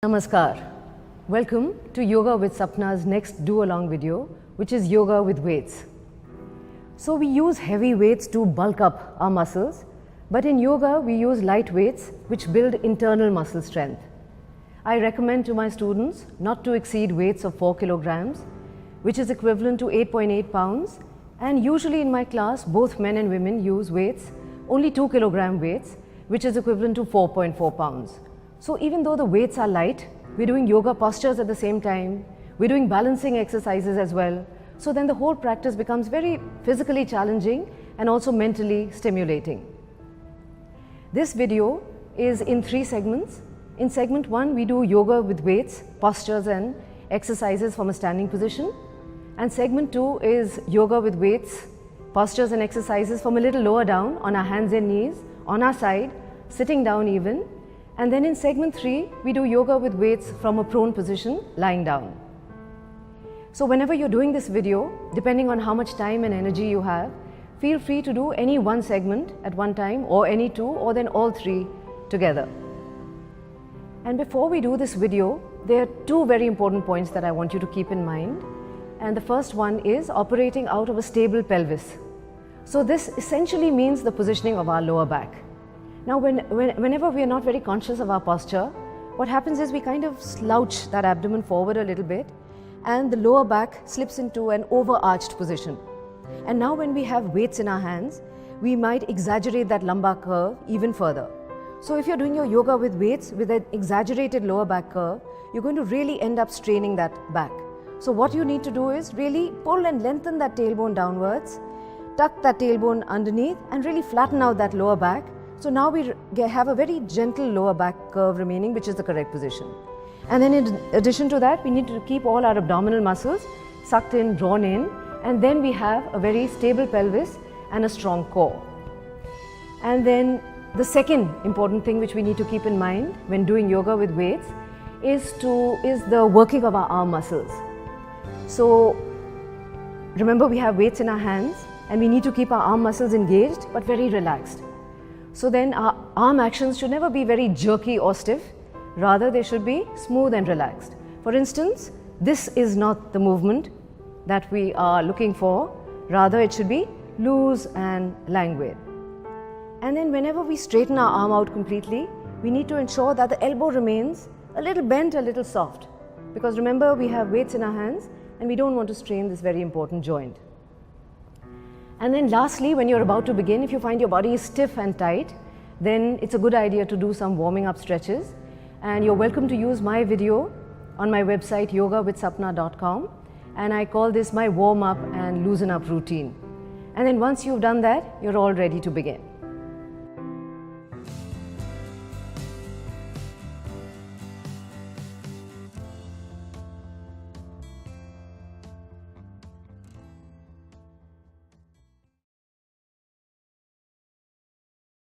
Namaskar. Welcome to Yoga with Sapna's next do-along video, which is yoga with weights. So we use heavy weights to bulk up our muscles, but in yoga we use light weights which build internal muscle strength. I recommend to my students not to exceed weights of 4 kilograms, which is equivalent to 8.8 pounds, and usually in my class both men and women use weights, only 2 kilogram weights, which is equivalent to 4.4 pounds. So even though the weights are light, we're doing yoga postures at the same time, we're doing balancing exercises as well. So then the whole practice becomes very physically challenging and also mentally stimulating. This video is in 3 segments. In segment 1, we do yoga with weights, postures and exercises from a standing position. And segment 2 is yoga with weights, postures and exercises from a little lower down on our hands and knees, on our side, sitting down even. And then in segment 3, we do yoga with weights from a prone position, lying down. So whenever you're doing this video, depending on how much time and energy you have, feel free to do any one segment at one time, or any 2, or then all 3 together. And before we do this video, there are 2 very important points that I want you to keep in mind. And the first one is operating out of a stable pelvis. So this essentially means the positioning of our lower back. Now whenever we are not very conscious of our posture, what happens is we kind of slouch that abdomen forward a little bit and the lower back slips into an overarched position. And now when we have weights in our hands, we might exaggerate that lumbar curve even further. So if you're doing your yoga with weights with an exaggerated lower back curve, you're going to really end up straining that back. So what you need to do is really pull and lengthen that tailbone downwards, tuck that tailbone underneath and really flatten out that lower back. So now we have a very gentle lower back curve remaining, which is the correct position. And then in addition to that, we need to keep all our abdominal muscles sucked in, drawn in, and then we have a very stable pelvis and a strong core. And then the second important thing which we need to keep in mind when doing yoga with weights is the working of our arm muscles. So remember, we have weights in our hands and we need to keep our arm muscles engaged but very relaxed. So then our arm actions should never be very jerky or stiff, rather they should be smooth and relaxed. For instance, this is not the movement that we are looking for, rather it should be loose and languid. And then whenever we straighten our arm out completely, we need to ensure that the elbow remains a little bent, a little soft. Because remember, we have weights in our hands and we don't want to strain this very important joint. And then lastly, when you're about to begin, if you find your body is stiff and tight, then it's a good idea to do some warming up stretches. And you're welcome to use my video on my website yogawithsapna.com, and I call this my warm up and loosen up routine. And then once you've done that, you're all ready to begin.